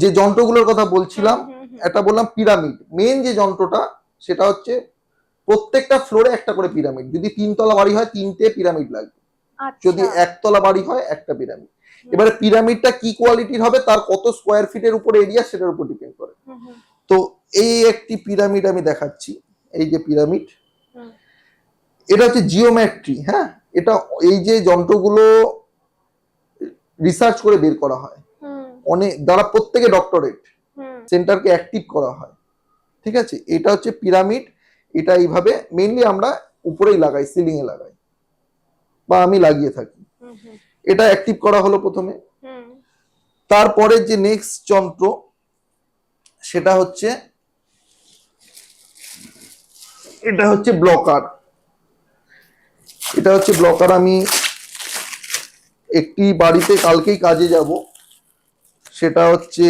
যে যন্ত্রগুলোর কথা বলছিলাম, একটা বললাম পিরামিড। মেন যে যন্ত্রটা সেটা হচ্ছে প্রত্যেকটা ফ্লোরে একটা করে পিরামিড। যদি 3 তলা বাড়ি হয় 3টে পিরামিড লাগবে, যদি 1 তলা বাড়ি হয় একটা পিরামিড। এবারে পিরামিডটা কি কোয়ালিটির হবে, তার কত স্কোয়ার ফিটের উপর এরিয়া সেটার উপর ডিপেন্ড করে। তো এই একটি পিরামিড আমি দেখাচ্ছি, এই যে পিরামিড, এটা হচ্ছে জিওমেট্রি। হ্যাঁ, এটা এই যে যন্ত্রগুলো রিসার্চ করে বের করা হয়, অনেক দ্বারা প্রত্যেকে ডক্টরেট, সেন্টারকে অ্যাক্টিভ করা হয়। ঠিক আছে, এটা হচ্ছে পিরামিড। এটা এইভাবে মেইনলি আমরা উপরেই লাগাই, সিলিং এ লাগাই, বা আমি লাগিয়ে থাকি। এটা অ্যাক্টিভ করা হলো প্রথমে। তারপরে যে নেক্সট যন্ত্র সেটা হচ্ছে, এটা হচ্ছে ব্লকার। এটা হচ্ছে ব্লকার। আমি একটি বাড়িতে কালকেই কাজে যাব, সেটা হচ্ছে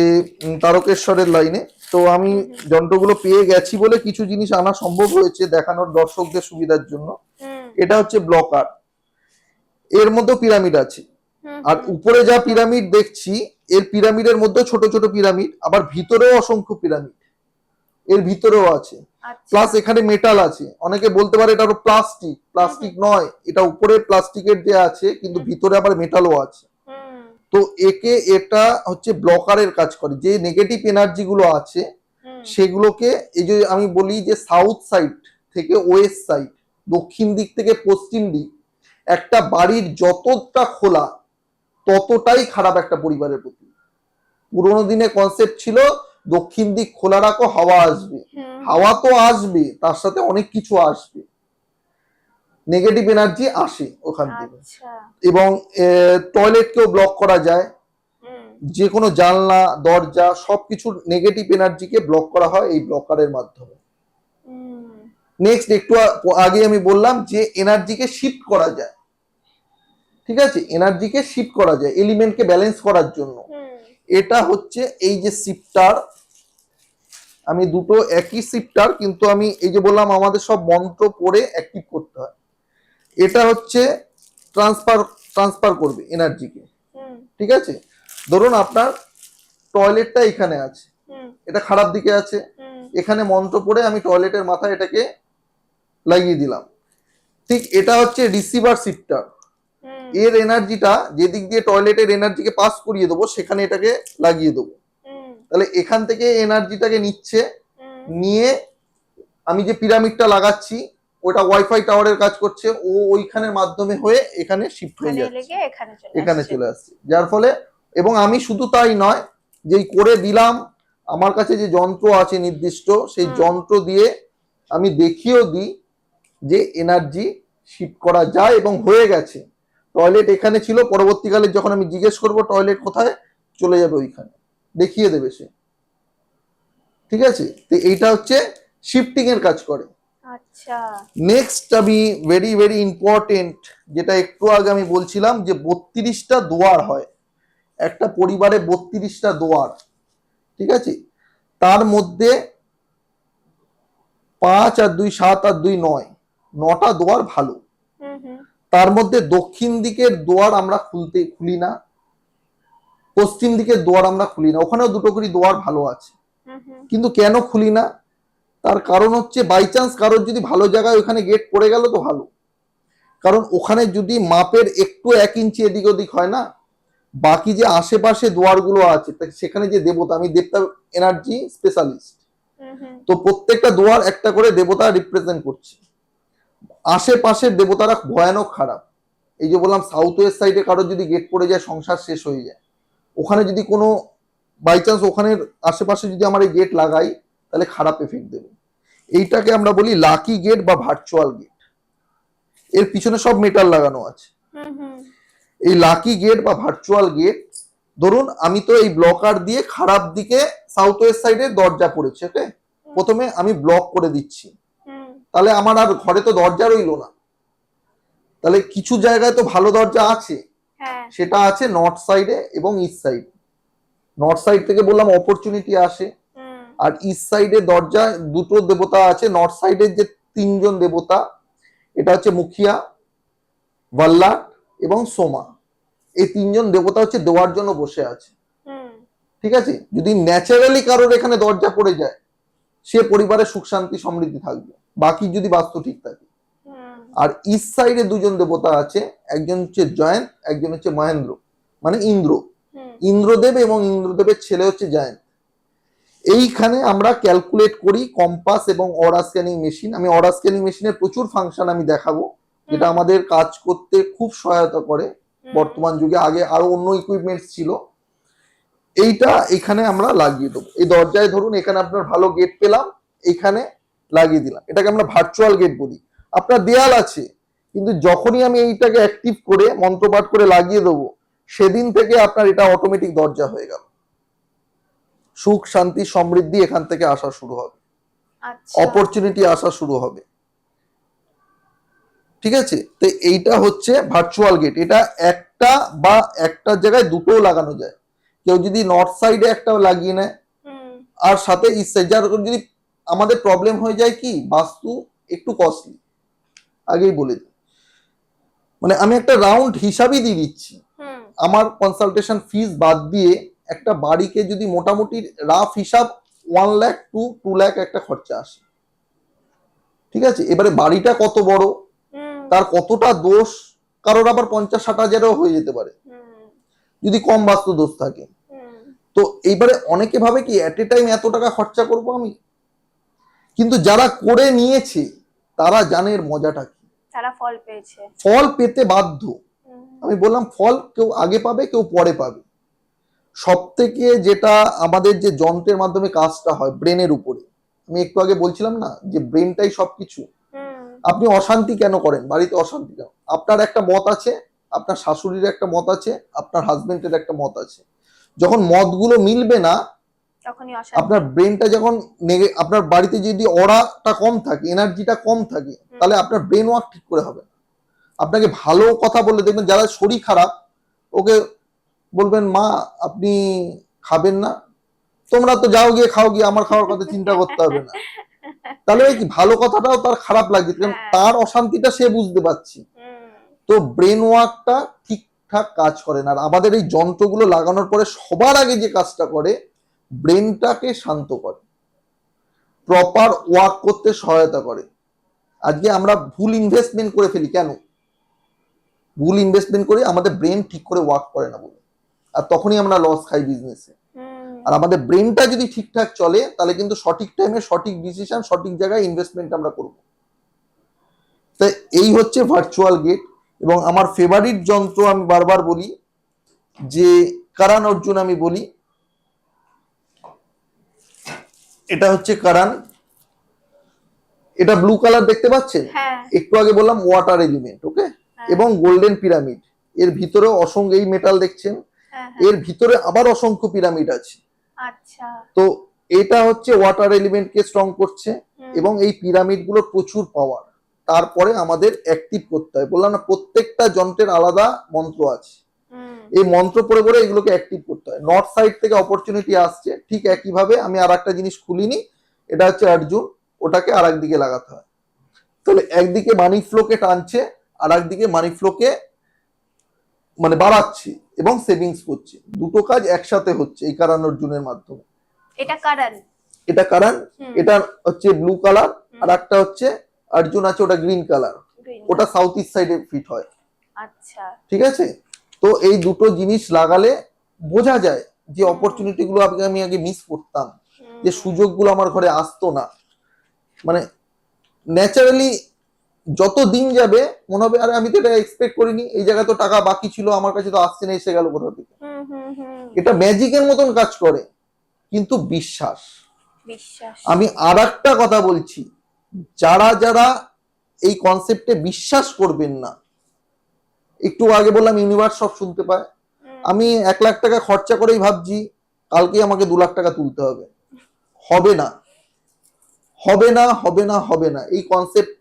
তারকেশ্বরের লাইনে। তো আমি যন্ত্রগুলো পেয়ে গেছি বলে কিছু জিনিস আনা সম্ভব হয়েছে দেখানোর দর্শকদের সুবিধার জন্য। এটা হচ্ছে ব্লকার, এর মধ্যে পিরামিড আছে। আর উপরে যা পিরামিড দেখছি, এর পিরামিডের মধ্যে ছোট ছোট পিরামিড, আবার ভিতরেও অসংখ্য পিরামিড এর ভিতরেও আছে। প্লাস এখানে মেটাল আছে। অনেকে বলতে পারে এটা প্লাস্টিক, প্লাস্টিক নয়, এটা উপরে প্লাস্টিকের যে আছে কিন্তু ভিতরে আবার মেটালও আছে। তো এটা হচ্ছে ব্লকারের কাজ করে। যে নেগেটিভ এনার্জি গুলো আছে সেগুলোকে, এই যে আমি বলি যে সাউথ সাইড থেকে ওয়েস্ট সাইড, দক্ষিণ দিক থেকে পশ্চিম দিক, একটা বাড়ির যতটা খোলা ততটাই খারাপ একটা পরিবারের প্রতি। পুরোনো দিনে কনসেপ্ট ছিল দক্ষিণ দিক খোলা রাখো, হাওয়া আসবে। হাওয়া তো আসবে, তার সাথে অনেক কিছু আসবে, নেগেটিভ এনার্জি আসে ওখান থেকে। এবং টয়লেটকেও ব্লক করা যায়, যে কোনো জানলা দরজা সবকিছুর নেগেটিভ এনার্জিকে ব্লক করা হয় এই ব্লকারের মাধ্যমে। নেক্সট, একটু আগে আমি বললাম যে এনার্জিকে শিফট করা যায়। ঠিক আছে, এনার্জিকে শিফট করা যায় এলিমেন্টকে ব্যালেন্স করার জন্য। এটা হচ্ছে এই যে শিফটার, আমি দুটো একই শিফটার, কিন্তু আমি এই যে বললাম আমাদের সব মন্ত্র পড়ে অ্যাক্টিভ করতে হয়। এটা হচ্ছে ট্রান্সফার করবে এনার্জিকে। ঠিক আছে, ধরুন আপনার টয়লেটটা এখানে আছে, এটা খারাপ দিকে আছে, এখানে মন্ত্র পড়ে আমি টয়লেটের মাথায় এটাকে লাগিয়ে দিলাম। ঠিক এটা হচ্ছে রিসিভার শিফটার। এর এনার্জিটা যেদিক দিয়ে টয়লেটের এনার্জিকে পাস করিয়ে দেবো সেখানে এটাকে লাগিয়ে দেবো। তাহলে এখান থেকে এনার্জিটাকে নিচ্ছে, নিয়ে আমি যে পিরামিডটা লাগাচ্ছি ওটা ওয়াইফাই টাওয়ারের কাজ করছে, ও ওইখানের মাধ্যমে হয়ে এখানে শিফট হয়ে যাচ্ছে, এখানে চলে আসছে। যার ফলে, এবং আমি শুধু তাই নয়, যেই করে দিলাম, আমার কাছে যে যন্ত্র আছে নির্দিষ্ট, সেই যন্ত্র দিয়ে আমি দেখিয়েও দিই যে এনার্জি শিফট করা যায় এবং হয়ে গেছে। টয়লেট এখানে ছিল, পরবর্তীকালে যখন আমি জিজ্ঞেস করবো টয়লেট কোথায়, চলে যাবে ওইখানে, দেখিয়ে দেবে সে। ঠিক আছে, তো এইটা হচ্ছে শিফটিং এর কাজ করে। আচ্ছা, নেক্সট আমি ভেরি ভেরি ইম্পর্টেন্ট, যেটা একটু আগে আমি বলছিলাম যে 32টা দুয়ার হয় একটা পরিবারে, 32টা দুয়ার। ঠিক আছে, তার মধ্যে 5 আর 2 7 আর 2 9, 9টা দুয়ার ভালো। তার মধ্যে দক্ষিণ দিকের দুয়ার আমরা খুলি না, পশ্চিম দিকের দুয়ার আমরা খুলি না। ওখানেও দুটো করে দুয়ার ভালো আছে, কিন্তু কেন খুলি না, তার কারণ হচ্ছে বাই চান্স কারোর যদি ভালো জায়গায় ওখানে গেট পড়ে গেল তো ভালো, কারণ ওখানে যদি মাপের একটু 1 ইঞ্চি এদিক ওদিক হয় না, বাকি যে আশেপাশে দুয়ারগুলো আছে সেখানে যে দেবতা, আমি দেবতা এনার্জি স্পেশালিস্ট, তো প্রত্যেকটা দুয়ার একটা করে দেবতা রিপ্রেজেন্ট করছে। আশেপাশের দেবতারা ভয়ানক খারাপ। এই যে বললাম সাউথ ওয়েস্ট সাইডে কারোর যদি গেট পড়ে যায় সংসার শেষ হয়ে যায়। ওখানে যদি কোনো বাই চান্স ওখানের আশেপাশে যদি আমার এই গেট লাগাই তাহলে খারাপ এফেক্ট দেবে। এইটাকে আমরা বলি লাকি গেট বা ভার্চুয়াল গেট। এর পিছনে সব মেটাল লাগানো আছে। এই লাকি গেট বা ভার্চুয়াল গেট, ধরুন আমি তো এই ব্লকার দিয়ে খারাপ দিকে সাউথ ওয়েস্ট সাইডে দরজা পড়েছে, ওকে, প্রথমে আমি ব্লক করে দিচ্ছি, তাহলে আমার আর ঘরে তো দরজা রইলো না। তাহলে কিছু জায়গায় তো ভালো দরজা আছে, সেটা আছে নর্থ সাইডে এবং ইস্ট সাইডে। নর্থ সাইড থেকে বললাম অপরচুনিটি আসে, আর ইস্ট সাইডে দরজা দুটো দেবতা আছে। নর্থ সাইডের যে 3জন দেবতা, এটা হচ্ছে মুখিয়া, ভাল্লাট এবং সোমা। এই 3জন দেবতা হচ্ছে দেওয়ার জন্য বসে আছে। ঠিক আছে? যদি ন্যাচারালি কারোর এখানে দরজা পড়ে যায়, সে পরিবারে সুখ শান্তি সমৃদ্ধি থাকবে, বাকি যদি বাস্তু ঠিক থাকে। আর ইস্ট সাইডে দুজন দেবতা আছে, একজন হচ্ছে জয়ন্ত, একজন হচ্ছে মহেন্দ্র, মানে ইন্দ্র। ইন্দ্রদেব এবং ইন্দ্রদেবের ছেলে হচ্ছে জয়ন্ত। এইখানে আমরা ক্যালকুলেট করি কম্পাস এবং অরা স্ক্যানিং মেশিন। আমি অরা স্ক্যানিং মেশিনের প্রচুর ফাংশন আমি দেখাবো, যেটা আমাদের কাজ করতে খুব সহায়তা করে বর্তমান যুগে। আগে আরো অন্য ইকুইপমেন্টস ছিল। এইটা এখানে আমরা লাগিয়ে দেবো। এই দরজায় ধরুন এখানে আপনার ভালো গেট পেলাম, এখানে লাগিয়ে দিলাম। এটাকে আমরা ভার্চুয়াল গেট বলি। আপনার দেয়াল আছে, কিন্তু যখনই আমি এইটাকে অ্যাক্টিভ করে মন্ত্রপাঠ করে লাগিয়ে দেবো, সেদিন থেকে আপনার এটা অটোমেটিক দরজা হয়ে গেল। সুখ শান্তি সমৃদ্ধি এখান থেকে আসা শুরু হবে, অপরচুনিটি আসা শুরু হবে। ঠিক আছে? তো এইটা হচ্ছে ভার্চুয়াল গেট। এটা একটা বা একটা জায়গায় দুটোও লাগানো যায়। কেউ যদি নর্থ সাইডে একটা লাগিয়ে নেয় আর সাথে ইস্ট সাইড, যার যদি আমাদের প্রবলেম হয়ে যায় কি, বাস্তু একটু কস্টলি, আগেই বলে দিই। মানে আমি একটা রাউন্ড হিসাবই দিয়ে দিচ্ছি, আমার কনসালটেশন ফিস বাদ দিয়ে একটা বাড়িকে যদি মোটামুটি রাফ হিসাব 1 লাখ টু 2 লাখ একটা খরচা আসে। ঠিক আছে? এবারে বাড়িটা কত বড়, তার কতটা দোষ, কারোর আবার 50-60 হাজারও হয়ে যেতে পারে যদি কম বাস্তু দোষ থাকে। তো এইবারে অনেকে ভাবে কি এট এ টাইম এত টাকা খরচা করব আমি, কিন্তু যারা করে নিয়েছে তারা জানে এর মজাটা কি, তারা ফল পেয়েছে, ফল পেতে বাধ্য। আমি বললাম ফল কেউ আগে পাবে, কেউ পরে পাবে। সব থেকে যেটা আমাদের যে যন্ত্রের মাধ্যমে কাজটা হয় ব্রেনের উপরে, আমি একটু আগে বলছিলাম না যে ব্রেনটাই সবকিছু। আপনি অশান্তি কেন করেন বাড়িতে, অশান্তি কেন? আপনার একটা মত আছে, আপনার শাশুড়ির একটা মত আছে, আপনার হাজবেন্ডের একটা মত আছে। যখন মতগুলো মিলবে না, আপনার ব্রেনটা যখন আপনার বাড়িতে যদি অরাটা কম থাকে, এনার্জিটা কম থাকে, তাহলে আপনার ব্রেন ওয়ার্ক ঠিক করে হবে। আপনাকে ভালো কথা বললে দেখবেন যারা শরীর খারাপ, ওকে বলবেন মা আপনি খাবেন না, তোমরা তো যাও গিয়ে খাও গিয়ে, আমার খাওয়ার কথা চিন্তা করতে হবে না। তাহলে ওই কি ভালো কথাটাও তার খারাপ লাগছে, কারণ তার অশান্তিটা সে বুঝতে পারছি। তো ব্রেন ওয়ার্কটা ঠিকঠাক কাজ করে না। আর আমাদের এই যন্ত্রগুলো লাগানোর পরে সবার আগে যে কাজটা করে, ব্রেনটাকে শান্ত করে, প্রপার ওয়ার্ক করতে সহায়তা করে। আজকে আমরা ভুল ইনভেস্টমেন্ট করে ফেলি কেন? ভুল ইনভেস্টমেন্ট করে আমাদের ব্রেন ঠিক করে ওয়ার্ক করে না বলে, আর তখনই আমরা লস খাই বিজনেসে। আর আমাদের ব্রেনটা যদি ঠিকঠাক চলে, তাহলে কিন্তু সঠিক টাইমে সঠিক ডিসিশন, সঠিক জায়গায় ইনভেস্টমেন্ট আমরা করব। তাই এই হচ্ছে ভার্চুয়াল গেট। এবং আমার ফেভারিট যন্ত্র আমি বারবার বলি যে কারান অর্জুন, আমি বলি এটা হচ্ছে কারান। এটা ব্লু কালার দেখতে পাচ্ছেন, একটু আগে বললাম ওয়াটার এলিমেন্ট, ওকে, এবং গোল্ডেন পিরামিড। এর ভিতরে অসংখ্য, এই মেটাল দেখছেন, এর ভিতরে আবার অসংখ্য পিরামিড আছে। আচ্ছা, তো এটা হচ্ছে ওয়াটার এলিমেন্টকে স্ট্রং করছে, এবং এই পিরামিড গুলো প্রচুর পাওয়ার। তারপরে আমাদের অ্যাক্টিভ করতে হয়। বললাম না প্রত্যেকটা যন্ত্রের আলাদা মন্ত্র আছে, এই মন্ত্র পড়ে পড়ে এগুলোকে অ্যাক্টিভ করতে হয়। নর্থ সাইড থেকে অপরচুনিটি আসছে, ঠিক একইভাবে আমি আর একটা জিনিস খুলিনি, এটা হচ্ছে অর্জুন, ওটাকে আর একদিকে লাগাতে হয়। তাহলে একদিকে মানি ফ্লোকে টানছে, আর একদিকে মানি ফ্লোকে মানে বাড়াচ্ছে এবং সেভিংস করছে। দুটো কাজ একসাথে হচ্ছে এই কারণ অর্জুনের মাধ্যমে। এটা কারণ, এটা কারণ, এটা হচ্ছে ব্লু কালার, আর একটা হচ্ছে অর্জুন আছে, ওটা গ্রিন কালার, ওটা সাউথ ইস্ট সাইডে ফিট হয়। আচ্ছা, ঠিক আছে? তো এই দুটো জিনিস লাগালে বোঝা যায় যে অপরচুনিটি গুলো আমি আগে মিস করতাম, যে সুযোগগুলো আমার ঘরে আসতো না। মানে ন্যাচারালি যত দিন যাবে মনে হবে আরে আমি তো এটা এক্সপেক্ট করিনি, এই জায়গায় তো টাকা বাকি ছিল, আমার কাছে তো আসছে না, এসে গেল কোথা থেকে। এটা ম্যাজিকের মতন কাজ করে, কিন্তু বিশ্বাস। আমি আর একটা কথা বলছি, যারা যারা এই কনসেপ্টে বিশ্বাস করবেন না, একটু আগে বললাম ইউনিভার্স সব শুনতে পায়। আমি 1 লাখ টাকা খরচা করেই ভাবছি কালকে আমাকে 2 লাখ টাকা তুলতে হবে, হবে না, হবে না, হবে না, হবে না। এই কনসেপ্ট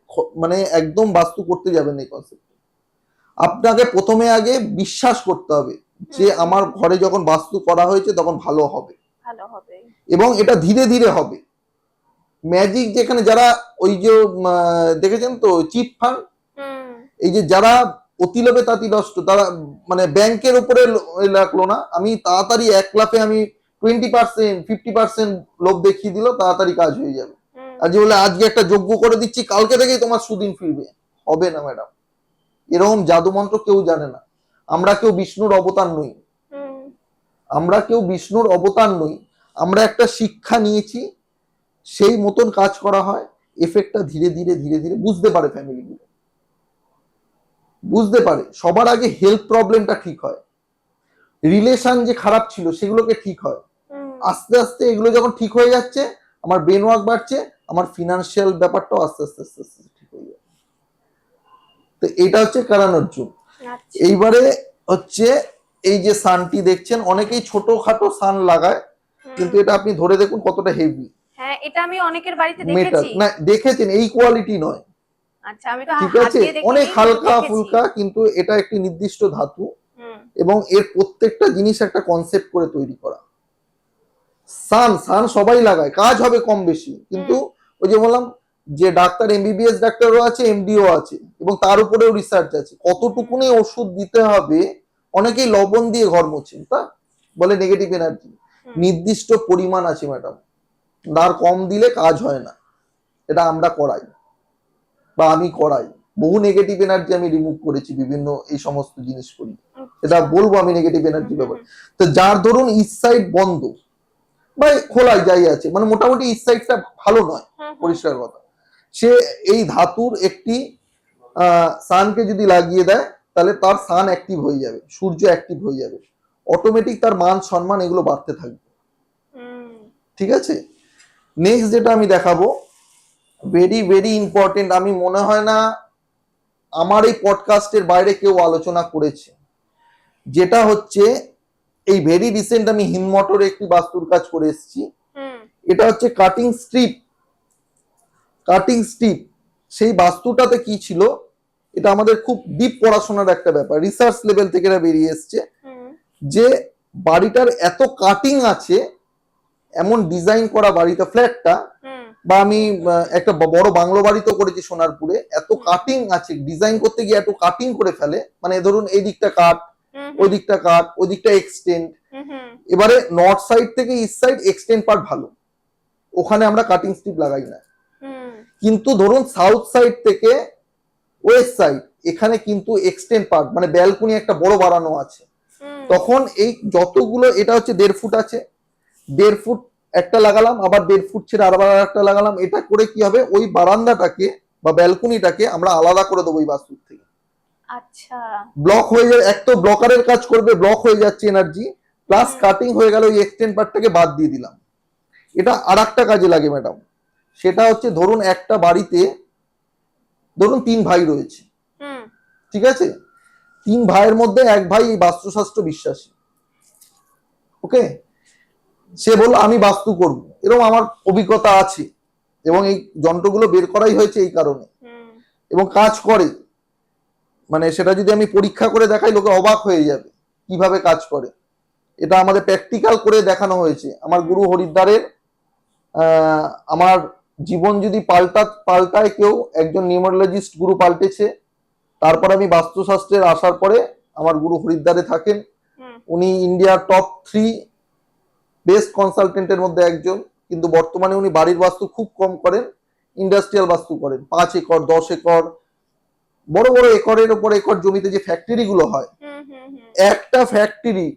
মানে একদম বাস্তু করতে যাবেন এই কনসেপ্ট। আপনাকে প্রথমে আগে বিশ্বাস করতে হবে যে আমার ঘরে যখন বাস্তু করা হয়েছে তখন ভালো হবে, এবং এটা ধীরে ধীরে হবে। ম্যাজিক যেখানে যারা ওই যে দেখেছেন তো চিট ফান্ড, এই যে যারা অতি লোভে তাঁতি নষ্ট, তারা মানে ব্যাংকের উপরে লাগলো না, আমি তাড়াতাড়ি 1 লাফে আমি 20% 50% লোভ দেখিয়ে দিল, তাড়াতাড়ি কাজ হয়ে যাবে। হুম, আর যে বলে আজকে একটা যজ্ঞ করে দিচ্ছি, কালকে থেকেই তোমার সুদিন ফিরবে, হবে না ম্যাডাম। এরকম জাদু মন্ত্র কেউ জানে না। আমরা কেউ বিষ্ণুর অবতার নই, হুম, আমরা কেউ বিষ্ণুর অবতার নই। আমরা একটা শিক্ষা নিয়েছি, সেই মতন কাজ করা হয়। এফেক্টটা ধীরে ধীরে ধীরে ধীরে বুঝতে পারে ফ্যামিলিগুলো, বুঝতে পারে। সবার আগে হেলথ প্রবলেমটা ঠিক হয়, রিলেশন যে খারাপ ছিল সেগুলোকে ঠিক হয়। হুম, আস্তে আস্তে এগুলো যখন ঠিক হয়ে যাচ্ছে, আমার ব্রেন ওয়ার্ক বাড়ছে, আমার ফিনান্সিয়াল ব্যাপারটাও আস্তে আস্তে আস্তে আস্তে ঠিক হয়ে যাবে। তো এটা হচ্ছে কারানোর যুগ। আচ্ছা, এইবারে হচ্ছে এই যে সানটি দেখছেন, অনেকেই ছোটখাটো সান লাগায়, কিন্তু হুম, এটা আপনি ধরে দেখুন কতটা হেভি হ্যাঁ এটা আমি অনেকের বাড়িতে মেটাল। দেখেছি। না দেখেছেন, এই কোয়ালিটি নয়, আচ্ছা, আমি তো ঠিক হাত আছে, দিয়ে দেখিনি, অনেক কিন্তু হালকা দেখেছি। ফুলকা, কিন্তু এটা একটি নির্দিষ্ট ধাতু হুম, এবং এর প্রত্যেকটা জিনিস একটা কনসেপ্ট করে তৈরি করা। সান সান সবাই লাগায়, কাজ হবে কম বেশি, কিন্তু হুম, ওই যে বললাম যে ডাক্তার এমবিবিএস ডাক্তারও আছে, এমডিও আছে, এবং তার উপরেও রিসার্চ আছে কতটুকুনি ওষুধ দিতে হবে। অনেকেই লবণ দিয়ে ঘর মোছেন, তা বলে নেগেটিভ এনার্জি। হুম, নির্দিষ্ট পরিমাণ আছে ম্যাডাম, তার কম দিলে কাজ হয় না। এটা আমরা করাই বা আমি করাই। বহু নেগেটিভ এনার্জি আমি রিমুভ করেছি, বিভিন্ন এই সমস্ত জিনিস করি। এটা আচ্ছা, বলবো আমি নেগেটিভ হুম, এনার্জি হুম, ব্যাপার। তো যার ধরুন ইস্ট সাইড বন্ধ বা খোলাই যাই আছে, মানে মোটামুটি ইস্ট সাইডটা ভালো নয়, হুম, হুম, পরিষ্কার কথা, সে এই ধাতুর একটি সানকে যদি লাগিয়ে দেয়, তাহলে তার সান অ্যাক্টিভ হয়ে যাবে, সূর্য অ্যাক্টিভ হয়ে যাবে, অটোমেটিক তার মান সম্মান এগুলো বাড়তে থাকবে। হুম, ঠিক আছে, নেক্সট যেটা আমি দেখাবো, ভেরি ভেরি ইম্পর্টেন্ট, আমি মনে হয় না আমার এই পডকাস্টের বাইরে কেউ আলোচনা করেছে, যেটা হচ্ছে এই ভেরি রিসেন্ট আমি হিন্দমটরে একটি বাস্তুর কাজ করে এসেছি। হুম, এটা হচ্ছে কাটিং স্ট্রিপ। কাটিং স্ট্রিপ, সেই বাস্তুটাতে কি ছিল, এটা আমাদের খুব ডিপ পড়াশোনার একটা ব্যাপার, রিসার্চ লেভেল থেকে এটা বেরিয়ে এসছে হুম, যে বাড়িটার এত কাটিং আছে, এমন ডিজাইন করা বাড়িটা, ফ্ল্যাটটা, হুম, বা আমি একটা বড় বাংলো বাড়ি তো করেছি সোনারপুরে, এত হুম, কাটিং আছে, ডিজাইন করতে গিয়ে এত কাটিং করে ফেলে, মানে ধরুন এই দিকটা কাট, হুম, ওই হুম, দিকটা কাট, ওই দিকটা এক্সটেন্ড। হুম, হুম, এবারে নর্থ সাইড থেকে ইস্ট সাইড এক্সটেন্ড পার্ট ভালো, ওখানে আমরা কাটিং স্ট্রিপ লাগাই না। হুম, কিন্তু ধরুন সাউথ সাইড থেকে ওয়েস্ট সাইড, এখানে কিন্তু এক্সটেন্ড পার্ট মানে ব্যালকনি একটা বড় বাড়ানো আছে, হুম, তখন এই যতগুলো, এটা হচ্ছে 1.5 ফুট আছে, 1.5 ফুট একটা লাগালাম, আবার 1.5 ফুট ছেড়ে আবার একটা লাগালাম, এটা করে কি হবে, ওই বারান্দাটাকে বা ব্যালকনিটাকে আমরা আলাদা করে দেবো এই বাস্তুর থেকে। আচ্ছা, ব্লক হয়ে যাবে, এক তো ব্লকারের কাজ করবে, ব্লক হয়ে যাচ্ছে এনার্জি, প্লাস হুম, কাটিং হয়ে গেল, ওই এক্সটেন্ড পার্টটাকে বাদ দিয়ে দিলাম। এটা আর একটা কাজে লাগে ম্যাডাম, সেটা হচ্ছে ধরুন একটা বাড়িতে ধরুন 3 ভাই রয়েছে, হুম, ঠিক আছে, 3 ভাইয়ের মধ্যে এক ভাই এই বাস্তুশাস্ত্র বিশ্বাসী, ওকে, সে বলল আমি বাস্তু করব, এরকম আমার অভিজ্ঞতা আছে, এবং এই যন্ত্রগুলো বের করাই হয়েছে এই কারণে, হুম, এবং কাজ করে, মানে সেটা যদি আমি পরীক্ষা করে দেখাই লোকে অবাক হয়ে যাবে কিভাবে কাজ করে। এটা আমাদের প্র্যাকটিক্যাল করে দেখানো হয়েছে আমার গুরু হরিদ্বারের। আমার জীবন যদি পাল্টায় কেউ, একজন নিউমারোলজিস্ট গুরু পাল্টেছে, তারপর আমি বাস্তুশাস্ত্রের আসার পরে আমার গুরু হরিদ্বারে থাকেন। হুম, উনি ইন্ডিয়ার টপ 3 বেস্ট কনসালটেন্টের মধ্যে একজন, কিন্তু বর্তমানে উনি বাড়ির বাস্তু খুব কম করেন, ইন্ডাস্ট্রিয়াল বাস্তু করেন। 5 একর 10 একর বড় বড় একরের উপর একর জমিতে যে ফ্যাক্টরি গুলো হয়, হুম, হুম, হুম, একটা ফ্যাক্টরি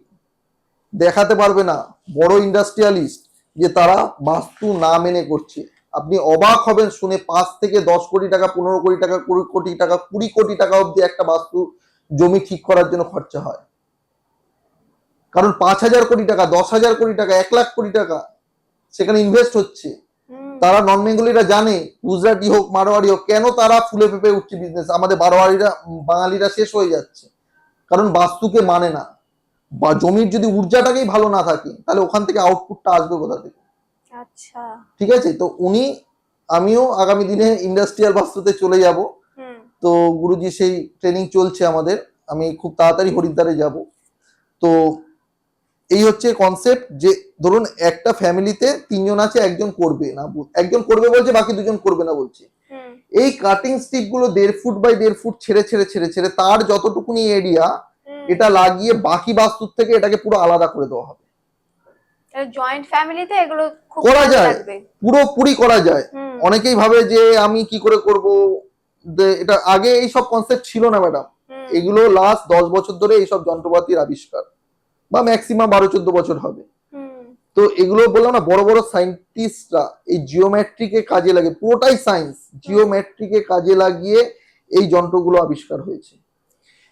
দেখাতে পারবে না বড় ইন্ডাস্ট্রিয়ালিস্ট যে তারা বাস্তু না মেনে করছে। আপনি অবাক হবেন শুনে, 5 থেকে 10 কোটি টাকা, 15 কোটি টাকা, 20 কোটি টাকা, 20 কোটি টাকা অব্দি একটা বাস্তু জমি ঠিক করার জন্য খরচা হয়। কারণ 5,000 কোটি টাকা, 10,000 কোটি টাকা, 1 লাখ কোটি টাকা সেখানে ইনভেস্ট হচ্ছে। হুম, তারা নন বেঙ্গলিরা জানে, গুজরাটি হোক মারোয়ারি হোক, কেন তারা ফুলে ফেপে উঠছে বিজনেস, আমাদের বাঙালিরা শেষ হয়ে যাচ্ছে, কারণ বাস্তুকে মানে না। বা জমির যদি ঊর্জাটাকেই ভালো না থাকে, তাহলে ওখান থেকে আউটপুটটা আসবে কোথা থেকে? আচ্ছা, ঠিক আছে, তো উনি, আমিও আগামী দিনে ইন্ডাস্ট্রিয়াল বাস্তুতে চলে যাব। হুম, তো গুরুজি সেই ট্রেনিং চলছে আমাদের, আমি খুব তাড়াতাড়ি হরিদ্বারে যাব। তো এই হচ্ছে কনসেপ্ট, যে ধরুন একটা ফ্যামিলিতে 3 জন আছে, একজন করবে না, একজন করবে বলছে, বাকি 2 জন করবে না বলছে। হুম, এই কাটিং স্টিক গুলো 1.5 ফুট বাই 1.5 ফুট ছেড়ে ছেড়ে ছেড়ে ছেড়ে তার যতটুকুনি এরিয়া, হুম, এটা লাগিয়ে বাকি বাস্তুর থেকে এটাকে পুরো আলাদা করে দেওয়া হবে। জয়েন্ট ফ্যামিলিতে এগুলো খুব করা কাজে যায়, লাগবে। পুরোপুরি করা যায়। হুম অনেকেই ভাবে যে আমি কি করে করব, এটা আগে এই সব কনসেপ্ট ছিল না ম্যাডাম। হুম এগুলো লাস্ট 10 বছর ধরে এইসব যন্ত্রপাতির আবিষ্কার, বা ম্যাক্সিমাম 12-14 বছর হবে। হুম তো এগুলো বললাম না, বড় বড় সায়েন্টিস্টরা এই জিওমেট্রিকে কাজে লাগে, পুরোটাই সায়েন্স, জিওমেট্রিকে কাজে লাগিয়ে এই যন্ত্রগুলো আবিষ্কার হয়েছে।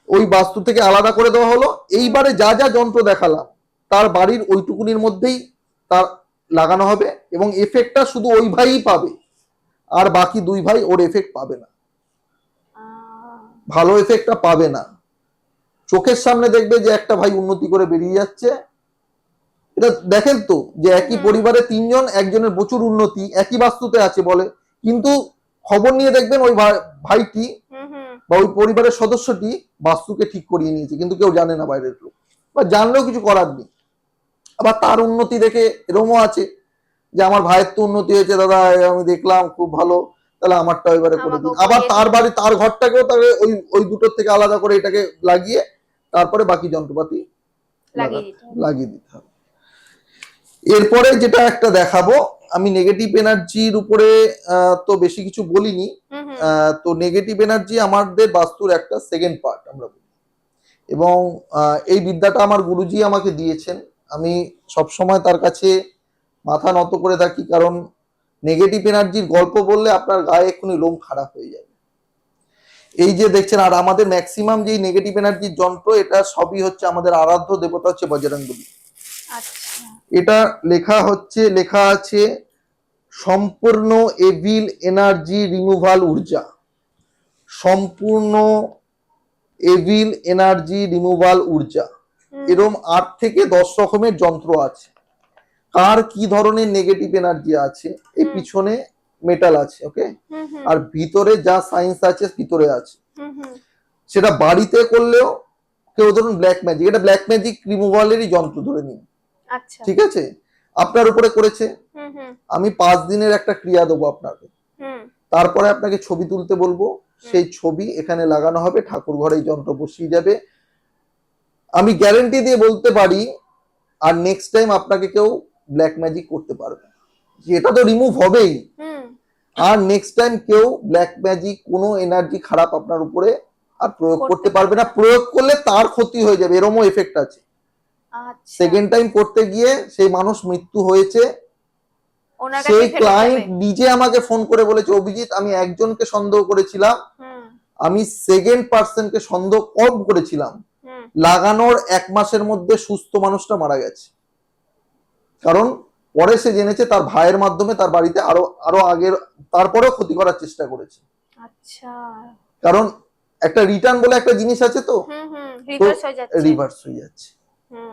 ওই বাস্তু থেকে আলাদা করে দেওয়া হলো। এইবারে যা যা যন্ত্র দেখালাম তার বাড়ির ওইটুকুনির মধ্যেই তার লাগানো হবে, এবং এফেক্টটা শুধু ওই ভাইই পাবে, আর বাকি 2 ভাই ওর এফেক্ট পাবে না, ভালো এফেক্টটা পাবে না। চোখের সামনে দেখবে যে একটা ভাই উন্নতি করে বেরিয়ে যাচ্ছে। এটা দেখেন তো, যে একই পরিবারে 3 জন, একজনের প্রচুর উন্নতি, একই বাস্তুতে আছে বলে, কিন্তু খবর নিয়ে দেখবেন ওই ভাইটি হুম হুম বা ওই পরিবারের সদস্যটি বাস্তুকে ঠিক করিয়ে নিয়েছে, কিন্তু কেউ জানে না বাইরের লোক, বা জানলেও কিছু করার নেই। আবার তার উন্নতি দেখে এরকমও আছে যে আমার ভাইয়ের তো উন্নতি হয়েছে দাদা, আমি দেখলাম খুব ভালো, তাহলে আমারটা এবারে করে দিন। আমাকেও আবার করিয়ে তার দিন। বাড়ি, তার ঘরটাকেও তাকে ওই ওই দুটোর থেকে আলাদা করে এটাকে লাগিয়ে তারপরে বাকি যন্ত্রপাতি লাগিয়ে দিতে হবে। লাগিয়ে দিতে হবে। এরপরে যেটা একটা দেখাবো, আমি নেগেটিভ এনার্জির উপরে তো বেশি কিছু বলিনি। হুম হুম তো নেগেটিভ এনার্জি আমাদের বাস্তুর একটা সেকেন্ড পার্ট আমরা বলি, এবং এই বিদ্যাটা আমার গুরুজি আমাকে দিয়েছেন। আমি সব সময় তার কাছে মাথা নত করে থাকি, কারণ নেগেটিভ এনার্জির গল্প বললে আপনার গায়ে এক্ষুনি লোম খারাপ হয়ে যাবে। এই যে দেখছেন, আর আমাদের ম্যাক্সিমাম যে নেগেটিভ এনার্জির যন্ত্র, এটা সবই হচ্ছে আমাদের আরাধ্য দেবতা হচ্ছে বজরংবলী। আচ্ছা এটা লেখা আছে সম্পূর্ণ এভিল এনার্জি রিমুভাল ঊর্জা, সম্পূর্ণ এভিল এনার্জি রিমুভাল ঊর্জা। এরকম 8 থেকে 10 রকমের যন্ত্র আছে। কার কি ধরনের নেগেটিভ এনার্জি আছে, এই পিছনে মেটাল আছে, ওকে, হুম হুম আর ভিতরে যা সায়েন্স আছে ভিতরে আছে। হুম হুম সেটা বাড়িতে করলেও, কেউ ধরুন ব্ল্যাক ম্যাজিক, এটা ব্ল্যাক ম্যাজিক রিমুভালেরই যন্ত্র ধরে নিন, আচ্ছা ঠিক আছে, আপনার উপরে করেছে, হুম হুম আমি 5 দিনের একটা ক্রিয়া দেবো আপনাকে, হুম তারপরে আপনাকে ছবি তুলতে বলবো, সেই ছবি এখানে লাগানো হবে, ঠাকুর ঘরে এই যন্ত্র বসিয়ে যাবে। আমি গ্যারেন্টি দিয়ে বলতে পারি, আর নেক্সট টাইম আপনাকে কেউ ব্ল্যাক ম্যাজিক করতে পারবে না। এটা তো রিমুভ হবেই, হুম আর নেক্সট টাইম কেউ ব্ল্যাক ম্যাজিক কোনো এনার্জি খারাপ আপনার উপরে আর প্রয়োগ করতে পারবে না। প্রয়োগ করলে তার ক্ষতি হয়ে যাবে, এরকমও এফেক্ট আছে। আচ্ছা সেকেন্ড টাইম করতে গিয়ে সেই মানুষ মৃত্যু হয়েছে, ওনার সেই কাছে ফেরত ক্লায়েন্ট যাবে। নিজে আমাকে ফোন করে বলেছে, অভিজিৎ আমি একজনকে সন্দেহ করেছিলাম, হুম আমি সেকেন্ড পার্সনকে সন্দেহ কম করেছিলাম, হুম লাগানোর 1 মাসের মধ্যে সুস্থ মানুষটা মারা গেছে। কারণ পরে সে জেনেছে তার ভাইয়ের মাধ্যমে তার বাড়িতে আরো আরো আগের, তারপরেও ক্ষতি করার চেষ্টা করেছে। আচ্ছা কারণ একটা রিটার্ন বলে একটা জিনিস আছে, তো হুম রিভার্স হয়ে যাচ্ছে। রিভার্স হয়ে যাচ্ছে। হুম